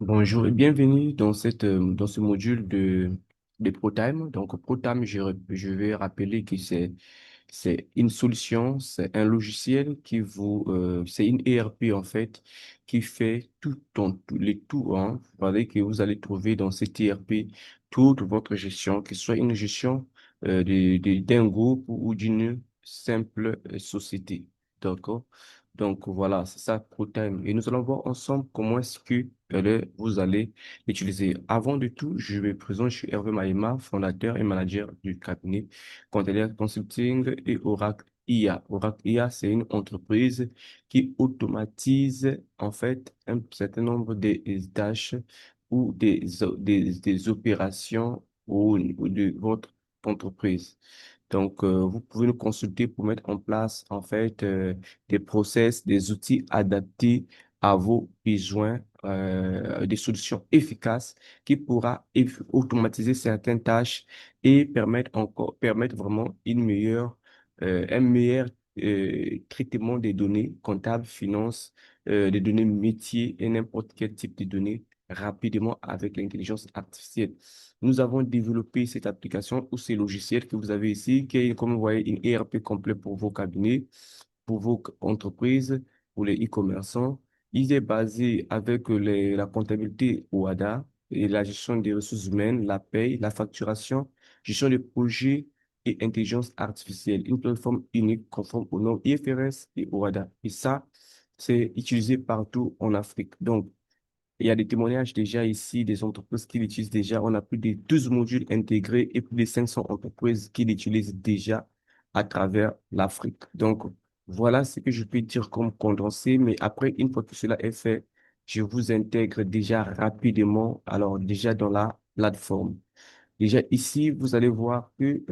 Bonjour et bienvenue dans dans ce module de ProTime. Donc, ProTime, je vais rappeler que c'est une solution, c'est un logiciel c'est une ERP en fait, qui fait les tout, hein. Vous voyez que vous allez trouver dans cette ERP toute votre gestion, que ce soit une gestion d'un groupe ou d'une simple société. D'accord? Donc voilà, c'est ça ProTime. Et nous allons voir ensemble comment est-ce que vous allez l'utiliser. Avant de tout, je me présente, je suis Hervé Maïma, fondateur et manager du cabinet Container Consulting et Oracle IA. Oracle IA, c'est une entreprise qui automatise en fait un certain nombre de tâches ou des opérations au niveau de votre entreprise. Donc, vous pouvez nous consulter pour mettre en place en fait des process, des outils adaptés à vos besoins, des solutions efficaces qui pourra automatiser certaines tâches et permettre vraiment un meilleur traitement des données comptables, finances, des données métiers et n'importe quel type de données rapidement avec l'intelligence artificielle. Nous avons développé cette application ou ces logiciels que vous avez ici, qui est, comme vous voyez, une ERP complet pour vos cabinets, pour vos entreprises, pour les e-commerçants. Il est basé avec la comptabilité OADA et la gestion des ressources humaines, la paye, la facturation, gestion des projets et intelligence artificielle. Une plateforme unique conforme aux normes IFRS et OADA. Et ça, c'est utilisé partout en Afrique. Donc, il y a des témoignages déjà ici des entreprises qui l'utilisent déjà. On a plus de 12 modules intégrés et plus de 500 entreprises qui l'utilisent déjà à travers l'Afrique. Donc, voilà ce que je peux dire comme condensé. Mais après, une fois que cela est fait, je vous intègre déjà rapidement, alors déjà dans la plateforme. Déjà ici, vous allez voir que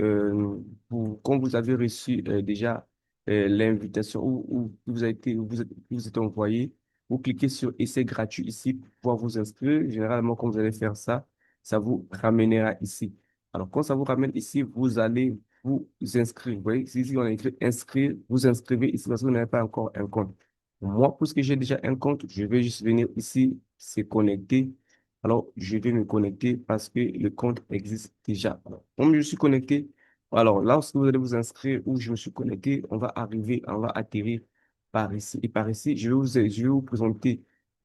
quand vous avez reçu déjà l'invitation ou vous êtes envoyé, vous cliquez sur Essai gratuit ici pour pouvoir vous inscrire. Généralement, quand vous allez faire ça, ça vous ramènera ici. Alors, quand ça vous ramène ici, vous allez vous inscrire. Vous voyez, ici, on a écrit inscrire, vous inscrivez ici parce que vous n'avez pas encore un compte. Moi, puisque j'ai déjà un compte, je vais juste venir ici, se connecter. Alors, je vais me connecter parce que le compte existe déjà. Alors, comme je suis connecté, alors lorsque vous allez vous inscrire où je me suis connecté, on va atterrir par ici. Et par ici, je vais vous présenter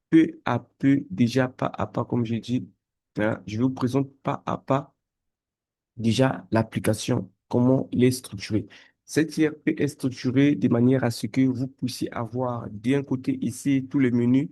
peu à peu, déjà pas à pas, comme j'ai dit, hein, je vous présente pas à pas déjà l'application, comment il est structuré. Cette IRP est structurée de manière à ce que vous puissiez avoir d'un côté ici tous les menus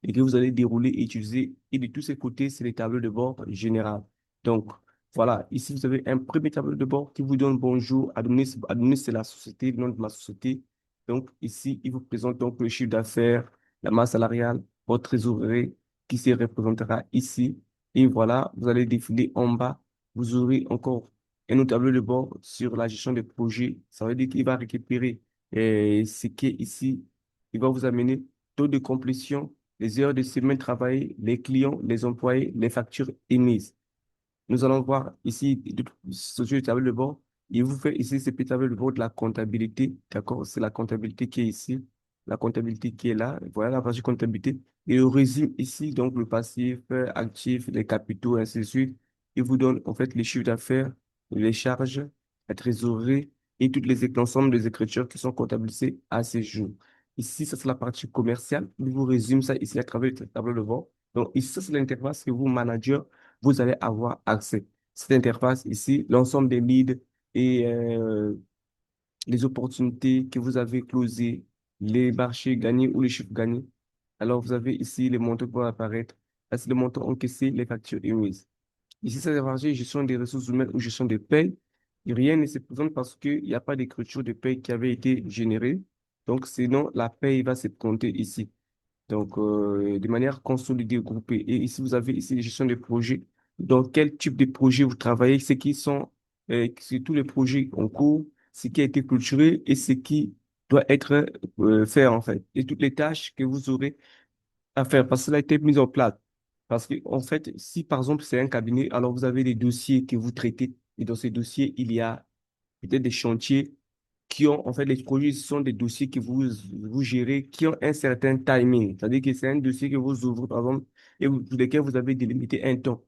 et que vous allez dérouler et utiliser. Et de tous ces côtés, c'est les tableaux de bord général. Donc, voilà, ici vous avez un premier tableau de bord qui vous donne bonjour. Adonis, c'est la société, le nom de ma société. Donc, ici, il vous présente donc le chiffre d'affaires, la masse salariale, votre trésorerie qui se représentera ici. Et voilà, vous allez défiler en bas, vous aurez encore un autre tableau de bord sur la gestion des projets. Ça veut dire qu'il va récupérer ce qui est ici. Il va vous amener taux de complétion, les heures de semaine travaillées, les clients, les employés, les factures émises. Nous allons voir ici sur le tableau de bord. Il vous fait ici ce petit tableau de bord de la comptabilité. D'accord? C'est la comptabilité qui est ici. La comptabilité qui est là. Voilà la partie comptabilité. Et il résume ici donc le passif, actif, les capitaux, ainsi de suite. Il vous donne en fait les chiffres d'affaires, les charges, la trésorerie et toutes l'ensemble des écritures qui sont comptabilisées à ce jour. Ici, ça c'est la partie commerciale. Il vous résume ça ici à travers le tableau de bord. Donc ici, ça c'est l'interface que vous, manager, vous allez avoir accès. Cette interface ici, l'ensemble des leads et les opportunités que vous avez closées, les marchés gagnés ou les chiffres gagnés. Alors, vous avez ici les montants qui vont apparaître. Là, c'est les montants encaissés, les factures émises. Ici, ça va marqué gestion des ressources humaines ou gestion des payes. Et rien ne se présente parce qu'il n'y a pas d'écriture de paye qui avait été générée. Donc, sinon, la paye va se compter ici. Donc, de manière consolidée, groupée. Et ici, vous avez ici la gestion des projets. Dans quel type de projet vous travaillez, ce qui sont, c'est tous les projets en cours, ce qui a été clôturé et ce qui doit être fait, en fait. Et toutes les tâches que vous aurez à faire, parce que cela a été mis en place. Parce que, en fait, si par exemple c'est un cabinet, alors vous avez des dossiers que vous traitez. Et dans ces dossiers, il y a peut-être des chantiers qui ont, en fait, les projets sont des dossiers que vous gérez, qui ont un certain timing. C'est-à-dire que c'est un dossier que vous ouvrez, par exemple, et pour lequel vous avez délimité un temps.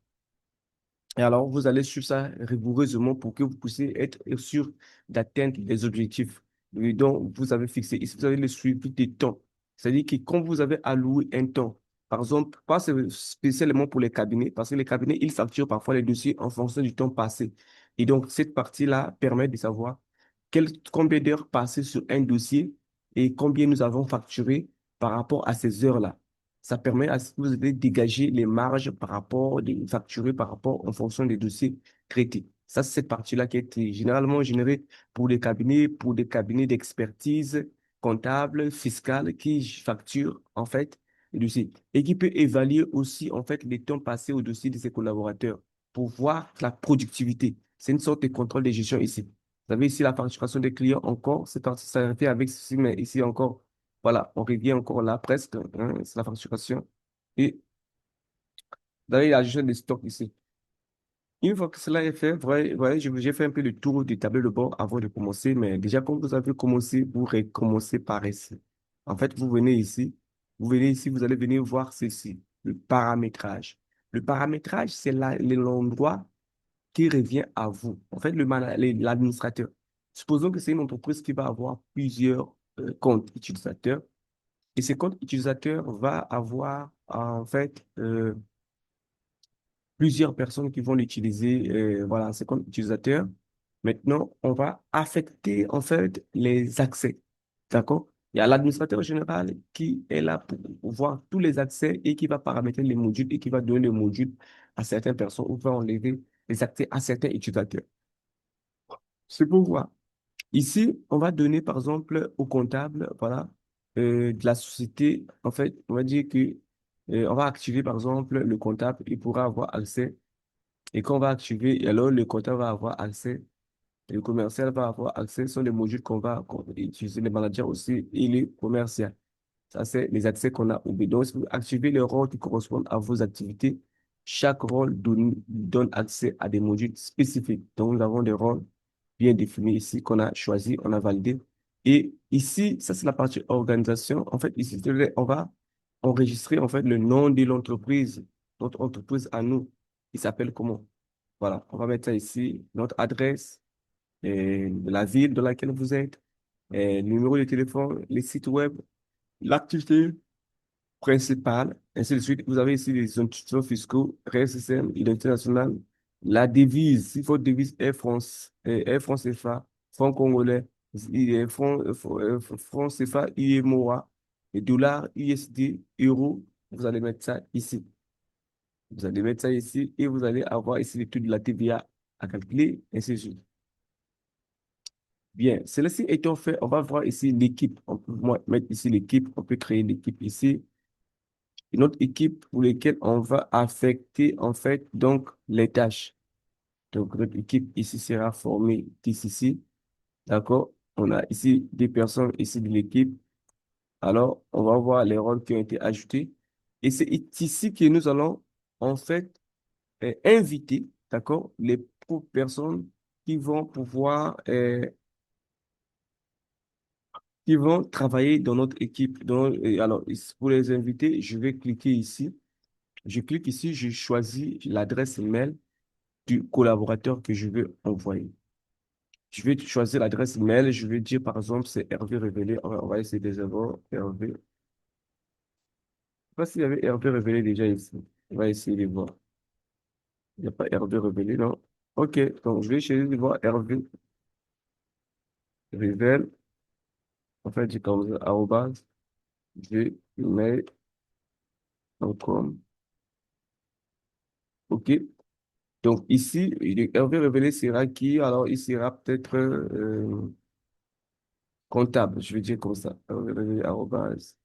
Et alors, vous allez suivre ça rigoureusement pour que vous puissiez être sûr d'atteindre les objectifs dont vous avez fixés. Ici, vous avez le suivi des temps. C'est-à-dire que quand vous avez alloué un temps, par exemple, pas spécialement pour les cabinets, parce que les cabinets, ils facturent parfois les dossiers en fonction du temps passé. Et donc, cette partie-là permet de savoir combien d'heures passées sur un dossier et combien nous avons facturé par rapport à ces heures-là. Ça permet à ce que vous ayez dégagé les marges par rapport, des facturés par rapport en fonction des dossiers traités. Ça, c'est cette partie-là qui est généralement générée pour des cabinets d'expertise comptable, fiscale, qui facturent, en fait, les dossiers. Et qui peut évaluer aussi, en fait, les temps passés au dossier de ses collaborateurs pour voir la productivité. C'est une sorte de contrôle de gestion ici. Vous avez ici la facturation des clients encore, c'est parti, ça fait avec ceci, mais ici encore, voilà, on revient encore là presque, hein, c'est la facturation. Et d'ailleurs, la gestion des stocks ici. Une fois que cela est fait, voyez, j'ai fait un peu le tour du tableau de bord avant de commencer, mais déjà, quand vous avez commencé, vous recommencez par ici. En fait, vous venez ici, vous allez venir voir ceci, le paramétrage. Le paramétrage, c'est l'endroit qui revient à vous. En fait, l'administrateur. Supposons que c'est une entreprise qui va avoir plusieurs comptes utilisateurs et ces comptes utilisateurs va avoir en fait plusieurs personnes qui vont l'utiliser. Voilà, ces comptes utilisateurs. Maintenant, on va affecter en fait les accès. D'accord? Il y a l'administrateur général qui est là pour voir tous les accès et qui va paramétrer les modules et qui va donner les modules à certaines personnes ou va enlever les accès à certains utilisateurs. C'est pourquoi ici, on va donner par exemple au comptable, voilà, de la société. En fait, on va dire que on va activer par exemple le comptable, il pourra avoir accès. Et quand on va activer, alors le comptable va avoir accès, et le commercial va avoir accès. Ce sont les modules qu'on va utiliser, les managers aussi et les commerciaux. Ça, c'est les accès qu'on a oubliés. Donc, si vous activez les rôles qui correspondent à vos activités, chaque rôle donne accès à des modules spécifiques. Donc, nous avons des rôles bien définis ici qu'on a choisi, on a validé. Et ici, ça, c'est la partie organisation. En fait, ici, on va enregistrer en fait le nom de l'entreprise, notre entreprise à nous. Il s'appelle comment? Voilà, on va mettre ça ici, notre adresse, la ville dans laquelle vous êtes, le numéro de téléphone, les sites web, l'activité principale, ainsi de suite. Vous avez ici les institutions fiscaux, RSSM, Identité nationale, la devise, si votre devise est France, est franc CFA, franc congolais, franc CFA, IMOA, et dollars, USD, euros, vous allez mettre ça ici. Vous allez mettre ça ici et vous allez avoir ici l'étude de la TVA à calculer, ainsi de suite. Bien, celle-ci étant fait, on va voir ici l'équipe. On peut mettre ici l'équipe, on peut créer l'équipe ici. Une autre équipe pour laquelle on va affecter en fait donc les tâches. Donc notre équipe ici sera formée d'ici, d'accord? On a ici des personnes ici de l'équipe. Alors on va voir les rôles qui ont été ajoutés. Et c'est ici que nous allons en fait inviter, d'accord, les personnes qui vont pouvoir qui vont travailler dans notre équipe. Alors, pour les inviter, je vais cliquer ici. Je clique ici, je choisis l'adresse email du collaborateur que je veux envoyer. Je vais choisir l'adresse email. Je vais dire, par exemple, c'est Hervé Révélé. On va essayer déjà voir Hervé. Je ne sais pas s'il y avait Hervé Révélé déjà ici. On va essayer de voir. Il n'y a pas Hervé Révélé, non? OK. Donc, je vais essayer de voir Hervé Révèle. En fait, j'ai comme ça, arrobase, gmail.com. OK. Donc, ici, Hervé Révélé sera qui? Alors, il sera peut-être comptable, je vais dire comme ça. Arobase.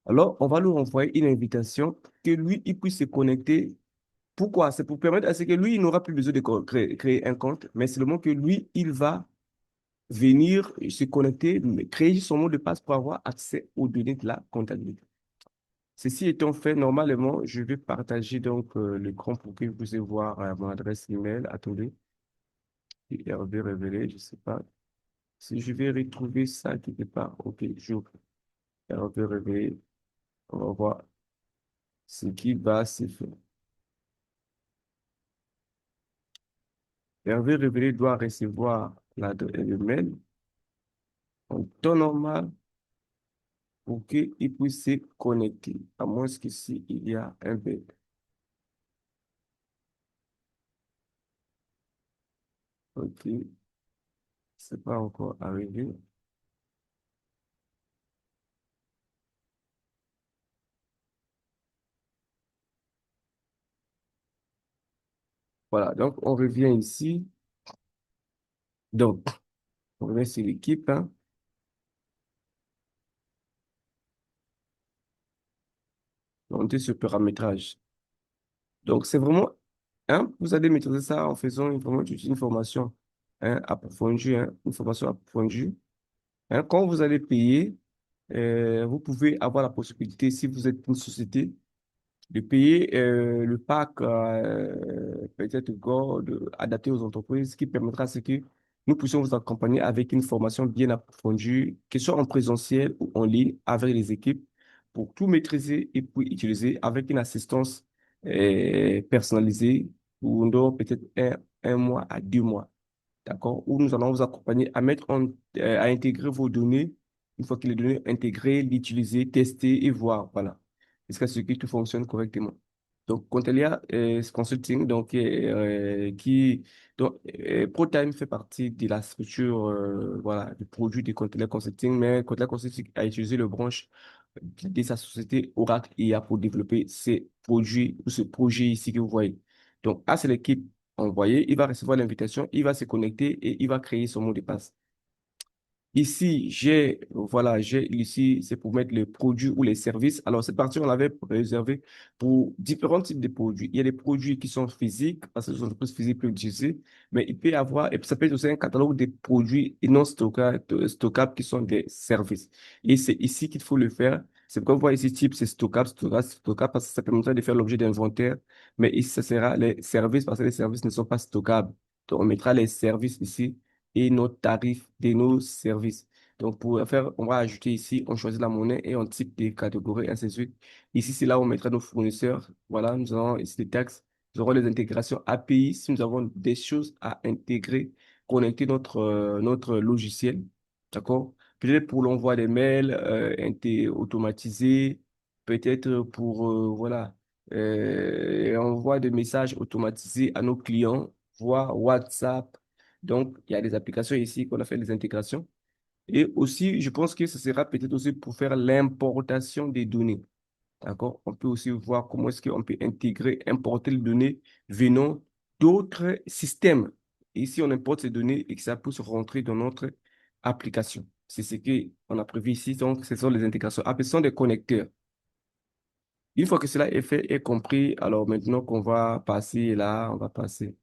Alors, on va lui envoyer une invitation pour que lui, il puisse se connecter. Pourquoi? C'est pour permettre à ce que lui, il n'aura plus besoin de créer un compte, mais seulement que lui, il va venir se connecter, créer son mot de passe pour avoir accès aux données de la comptabilité. Ceci étant fait, normalement, je vais partager donc l'écran pour que vous puissiez voir mon adresse email. Attendez, Hervé Révélé, je ne sais pas. Si je vais retrouver ça quelque part, ok, j'ouvre. On peut réveiller, on va voir ce qui va se faire. Hervé Révélé doit recevoir le mail en temps normal pour qu'il puisse se connecter, à moins qu'ici, il y a un bug. Ok, c'est pas encore arrivé. Voilà, donc on revient ici. Donc, on revient sur l'équipe, hein. On est sur paramétrage. Donc, c'est vraiment, hein, vous allez maîtriser ça en faisant vraiment toute une formation, hein, approfondie, hein, une formation approfondie. Hein. Quand vous allez payer, vous pouvez avoir la possibilité, si vous êtes une société, de payer le pack peut-être Gold adapté aux entreprises qui permettra à ce que nous puissions vous accompagner avec une formation bien approfondie, que ce soit en présentiel ou en ligne avec les équipes, pour tout maîtriser et puis utiliser avec une assistance personnalisée pendant peut-être un mois à 2 mois. D'accord? Où nous allons vous accompagner à à intégrer vos données. Une fois que les données intégrées, l'utiliser, tester et voir. Voilà. Jusqu'à ce que tout fonctionne correctement. Donc, Contelia Consulting, donc, ProTime fait partie de la structure, voilà, du produit de Contelia Consulting, mais Contelia Consulting a utilisé le branche de sa société Oracle IA pour développer ces produits ou ce projet ici que vous voyez. Donc, c'est l'équipe envoyée, il va recevoir l'invitation, il va se connecter et il va créer son mot de passe. Ici, voilà, j'ai ici, c'est pour mettre les produits ou les services. Alors, cette partie, on l'avait réservée pour différents types de produits. Il y a des produits qui sont physiques, parce que les entreprises physiques peuvent utiliser, mais il peut y avoir, et puis ça peut être aussi un catalogue de produits et non stockables qui sont des services. Et c'est ici qu'il faut le faire. C'est pourquoi vous voyez ici, type, c'est stockable, parce que ça permettra de faire l'objet d'inventaire. Mais ici, ça sera les services, parce que les services ne sont pas stockables. Donc, on mettra les services ici et nos tarifs de nos services. Donc, pour faire, on va ajouter ici, on choisit la monnaie et on type des catégories, ainsi de suite. Ici, c'est là où on mettra nos fournisseurs. Voilà, nous avons ici des taxes. Nous aurons les intégrations API si nous avons des choses à intégrer, connecter notre logiciel. D'accord? Peut-être pour l'envoi des mails automatisés, peut-être pour, voilà, envoi de messages automatisés à nos clients, voire WhatsApp. Donc, il y a des applications ici qu'on a fait des intégrations. Et aussi, je pense que ce sera peut-être aussi pour faire l'importation des données. D'accord? On peut aussi voir comment est-ce qu'on peut intégrer, importer les données venant d'autres systèmes. Ici, on importe ces données et que ça peut se rentrer dans notre application. C'est ce qu'on a prévu ici. Donc, ce sont les intégrations. Après, ce sont des connecteurs. Une fois que cela est fait et compris, alors maintenant qu'on va passer là, on va passer.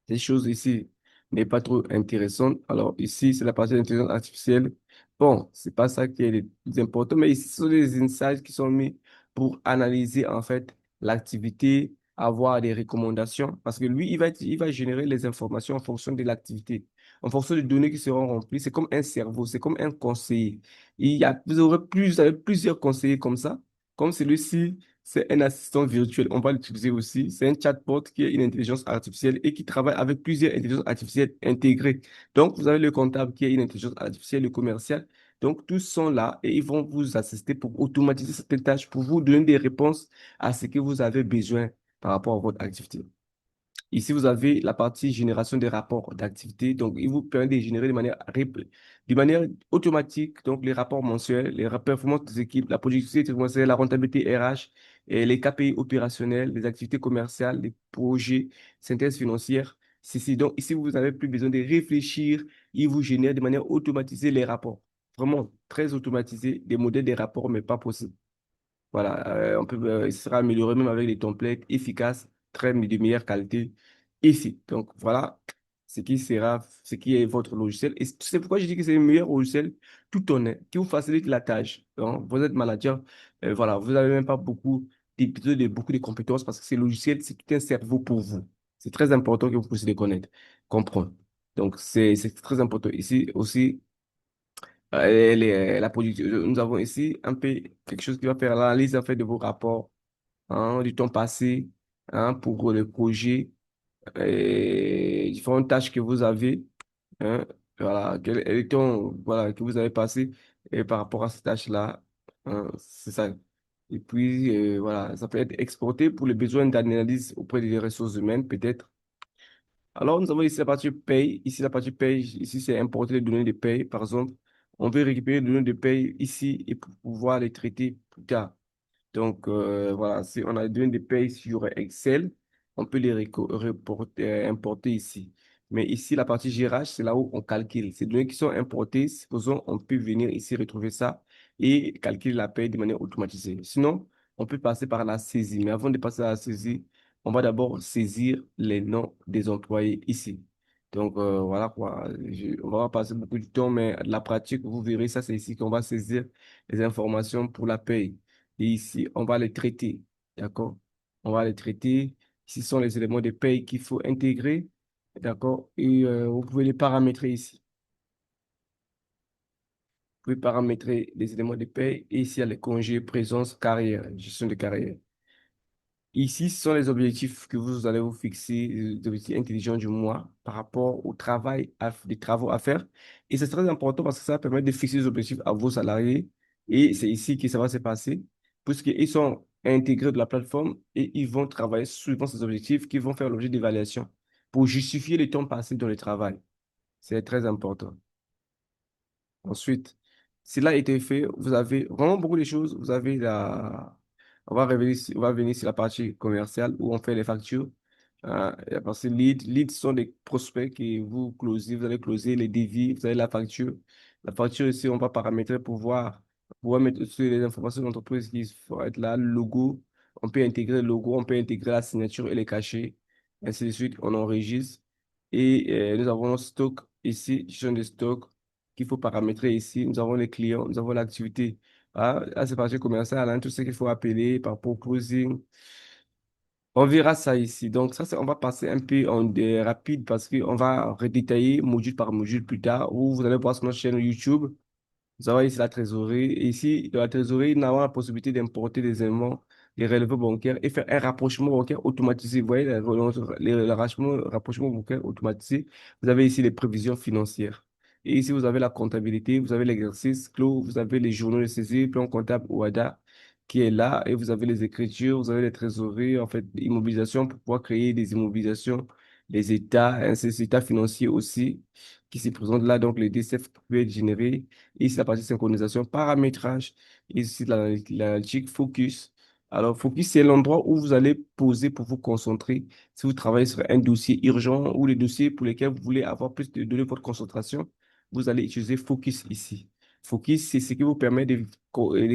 Ces choses ici n'est pas trop intéressante. Alors ici, c'est la partie de l'intelligence artificielle. Bon, c'est pas ça qui est le plus important, mais ici, ce sont des insights qui sont mis pour analyser en fait l'activité, avoir des recommandations, parce que lui, il va générer les informations en fonction de l'activité, en fonction des données qui seront remplies. C'est comme un cerveau, c'est comme un conseiller. Vous avez plusieurs conseillers comme ça, comme celui-ci. C'est un assistant virtuel. On va l'utiliser aussi. C'est un chatbot qui est une intelligence artificielle et qui travaille avec plusieurs intelligences artificielles intégrées. Donc, vous avez le comptable qui est une intelligence artificielle, le commercial. Donc, tous sont là et ils vont vous assister pour automatiser certaines tâches, pour vous donner des réponses à ce que vous avez besoin par rapport à votre activité. Ici, vous avez la partie génération des rapports d'activité. Donc, il vous permet de générer de manière automatique donc, les rapports mensuels, performances des équipes, la productivité trimestrielle, la rentabilité RH, et les KPI opérationnels, les activités commerciales, les projets, synthèse financière. Donc, ici, vous n'avez plus besoin de réfléchir. Il vous génère de manière automatisée les rapports. Vraiment très automatisé, des modèles des rapports, mais pas possible. Voilà, il sera amélioré même avec des templates efficaces, de meilleure qualité ici. Donc voilà ce qui est votre logiciel. Et c'est pourquoi je dis que c'est le meilleur logiciel tout honnête, qui vous facilite la tâche. Donc, vous êtes manager, voilà, vous n'avez même pas beaucoup de compétences parce que ce logiciel, c'est tout un cerveau pour vous. C'est très important que vous puissiez les connaître, comprendre. Donc, c'est très important. Ici aussi, la productivité. Nous avons ici un peu quelque chose qui va faire l'analyse en fait de vos rapports, hein, du temps passé, hein, pour le projet, différentes tâches que vous avez, hein, voilà, quel est le temps, voilà, que vous avez passé et par rapport à ces tâches-là, hein, c'est ça. Et puis, voilà, ça peut être exporté pour les besoins d'analyse auprès des ressources humaines, peut-être. Alors, nous avons ici la partie paye. Ici, la partie paye, ici, c'est importer les données de paye. Par exemple, on veut récupérer les données de paye ici et pour pouvoir les traiter plus tard. Donc, voilà, si on a besoin de paye sur Excel, on peut les importer ici. Mais ici, la partie gérage, c'est là où on calcule. Ces données qui sont importées, supposons, on peut venir ici retrouver ça et calculer la paye de manière automatisée. Sinon, on peut passer par la saisie. Mais avant de passer à la saisie, on va d'abord saisir les noms des employés ici. Donc, voilà quoi. On va pas passer beaucoup de temps, mais la pratique, vous verrez, ça, c'est ici qu'on va saisir les informations pour la paye. Et ici, on va les traiter. D'accord? On va les traiter. Ici sont les éléments de paye qu'il faut intégrer. D'accord? Et vous pouvez les paramétrer ici. Vous pouvez paramétrer les éléments de paye. Et ici, il y a les congés, présence, carrière, gestion de carrière. Ici, ce sont les objectifs que vous allez vous fixer, les objectifs intelligents du mois par rapport au travail, des travaux à faire. Et c'est très important parce que ça permet de fixer des objectifs à vos salariés. Et c'est ici que ça va se passer, puisqu'ils sont intégrés de la plateforme et ils vont travailler suivant ces objectifs qui vont faire l'objet d'évaluation pour justifier le temps passé dans le travail. C'est très important. Ensuite, cela a été fait, vous avez vraiment beaucoup de choses. Vous avez on va venir sur la partie commerciale où on fait les factures. Et la partie lead. Lead sont des prospects que vous closez, vous allez closer les devis, vous avez la facture. La facture ici, on va paramétrer pour pouvoir mettre sur les informations d'entreprise qui vont être là, le logo. On peut intégrer le logo, on peut intégrer la signature et les cachets. Ainsi de suite, on enregistre. Et nous avons un stock ici, gestion de stock qu'il faut paramétrer ici. Nous avons les clients, nous avons l'activité. Ah, là, c'est partie commerciale, hein, tout ce qu'il faut appeler par proposing. On verra ça ici. Donc, ça, on va passer un peu en rapide parce qu'on va redétailler module par module plus tard où vous allez voir sur notre chaîne YouTube. Vous avez ici la trésorerie. Et ici, dans la trésorerie, nous avons la possibilité d'importer des éléments, des relevés bancaires et faire un rapprochement bancaire automatisé. Vous voyez, le rapprochement bancaire automatisé. Vous avez ici les prévisions financières. Et ici, vous avez la comptabilité, vous avez l'exercice clos, vous avez les journaux de saisie, plan comptable OADA qui est là. Et vous avez les écritures, vous avez les trésoreries, en fait, immobilisation pour pouvoir créer des immobilisations, les états, ainsi ces états financiers aussi qui se présentent là. Donc, les DCF qui peuvent être générés. Ici, la partie synchronisation, paramétrage. Ici, l'analytique, focus. Alors, focus, c'est l'endroit où vous allez poser pour vous concentrer. Si vous travaillez sur un dossier urgent ou les dossiers pour lesquels vous voulez avoir plus de données de votre concentration, vous allez utiliser focus ici. Focus, c'est ce qui vous permet de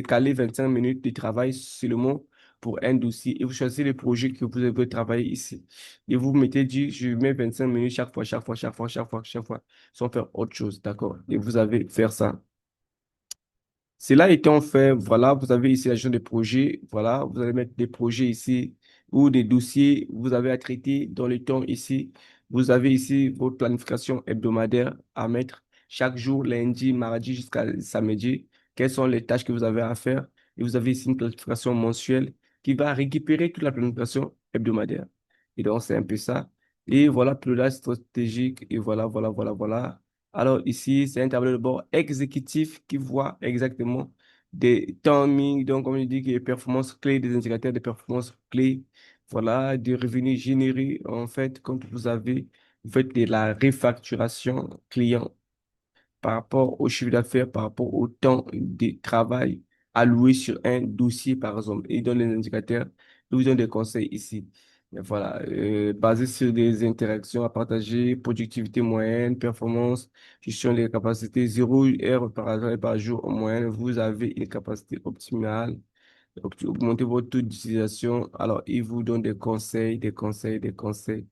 caler 25 minutes de travail seulement pour un dossier et vous choisissez les projets que vous avez travailler ici. Et vous mettez dit, je mets 25 minutes chaque fois, chaque fois, chaque fois, chaque fois, chaque fois, sans faire autre chose, d'accord? Et vous avez faire ça. Cela étant fait, voilà, vous avez ici la gestion des projets. Voilà, vous allez mettre des projets ici ou des dossiers, vous avez à traiter dans le temps ici. Vous avez ici votre planification hebdomadaire à mettre chaque jour, lundi, mardi jusqu'à samedi. Quelles sont les tâches que vous avez à faire? Et vous avez ici une planification mensuelle qui va récupérer toute la planification hebdomadaire. Et donc, c'est un peu ça. Et voilà, pilotage stratégique. Et voilà, voilà, voilà, voilà. Alors ici, c'est un tableau de bord exécutif qui voit exactement des timings, donc comme je dis, des performances clés, des indicateurs de performance clés, voilà, des revenus générés. En fait, quand vous faites de la refacturation client par rapport au chiffre d'affaires, par rapport au temps de travail alloué sur un dossier, par exemple. Il donne les indicateurs, il vous donne des conseils ici. Mais voilà, basé sur des interactions à partager, productivité moyenne, performance, gestion des capacités, 0 heure par jour en moyenne, vous avez une capacité optimale. Donc, augmentez votre taux d'utilisation. Alors, il vous donne des conseils, des conseils, des conseils.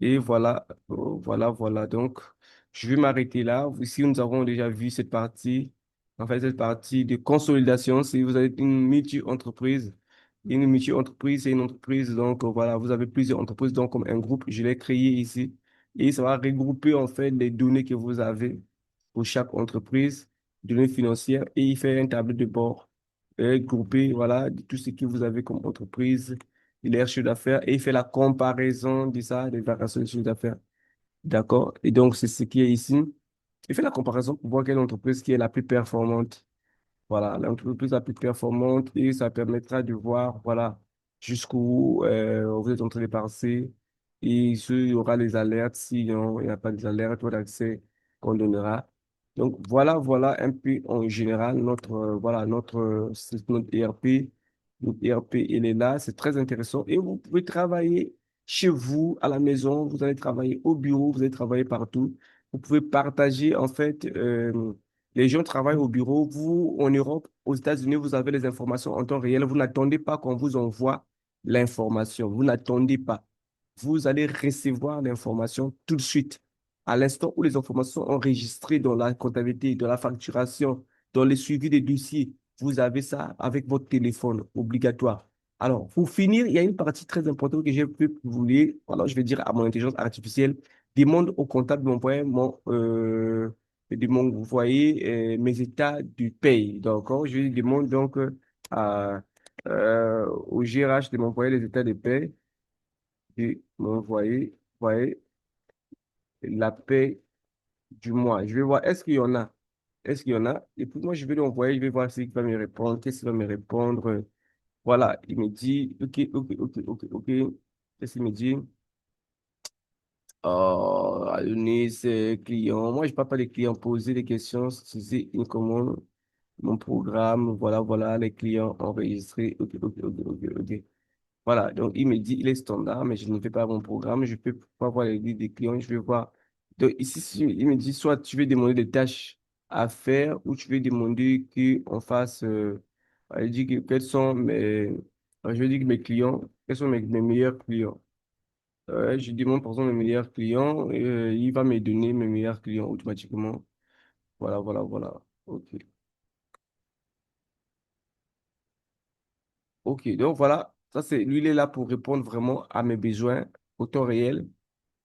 Et voilà, voilà, voilà. Donc, je vais m'arrêter là. Ici, nous avons déjà vu cette partie, en fait, cette partie de consolidation. Si vous avez une multi-entreprise, c'est une entreprise. Donc, voilà, vous avez plusieurs entreprises. Donc, comme un groupe, je l'ai créé ici. et ça va regrouper en fait les données que vous avez pour chaque entreprise, données financières, et il fait un tableau de bord groupé, voilà, de tout ce que vous avez comme entreprise, leur chiffre d'affaires, et il fait la comparaison de ça, des variations de chiffre d'affaires. D'accord? Et donc, c'est ce qui est ici. Il fait la comparaison pour voir quelle entreprise qui est la plus performante. Voilà, l'entreprise la plus performante et ça permettra de voir, voilà, jusqu'où vous êtes en train de passer et s'il y aura les alertes, s'il n'y a pas des alertes ou d'accès qu'on donnera. Donc, voilà un peu en général notre ERP. Notre ERP, il est là, c'est très intéressant et vous pouvez travailler chez vous, à la maison, vous allez travailler au bureau, vous allez travailler partout. Vous pouvez partager, en fait, les gens travaillent au bureau. Vous, en Europe, aux États-Unis, vous avez les informations en temps réel. Vous n'attendez pas qu'on vous envoie l'information. Vous n'attendez pas. Vous allez recevoir l'information tout de suite. À l'instant où les informations sont enregistrées dans la comptabilité, dans la facturation, dans le suivi des dossiers, vous avez ça avec votre téléphone obligatoire. Alors, pour finir, il y a une partie très importante que j'ai pu vous lire. Alors, je vais dire à mon intelligence artificielle, demande au comptable de m'envoyer vous voyez, mes états du paye. Donc, quand je lui demande donc au GRH de m'envoyer les états de paye, de m'envoyer, voyez, la paye du mois. Je vais voir, est-ce qu'il y en a? Est-ce qu'il y en a? Et puis moi, je vais lui envoyer, je vais voir s'il va me répondre, qu'est-ce qu'il va me répondre. Voilà, il me dit, ok. Qu'est-ce qu'il me dit? Adonis, client. Moi, je ne parle pas des clients, poser des questions, c'est une commande. Mon programme, voilà, les clients enregistrés. Ok. Voilà, donc il me dit, il est standard, mais je ne fais pas mon programme, je peux pas voir les listes des clients, je vais voir. Donc ici, il me dit, soit tu veux demander des tâches à faire, ou tu veux demander qu'on fasse, il dit quels sont je vais dire que mes clients, quels sont mes meilleurs clients. Je demande par exemple mes meilleurs clients, et, il va me donner mes meilleurs clients automatiquement. Voilà. Ok. Ok, donc voilà, ça c'est lui, il est là pour répondre vraiment à mes besoins au temps réel.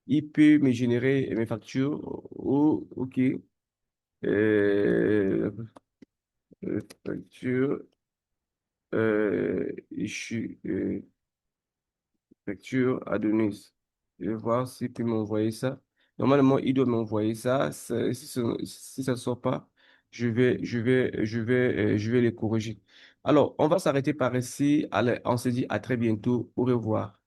Il peut me générer mes factures. Oh, ok. Euh, facture, issue, facture à Denis. Je vais voir s'il peut m'envoyer ça. Normalement, il doit m'envoyer ça. Si ça ne sort pas, je vais les corriger. Alors, on va s'arrêter par ici. Allez, on se dit à très bientôt. Au revoir.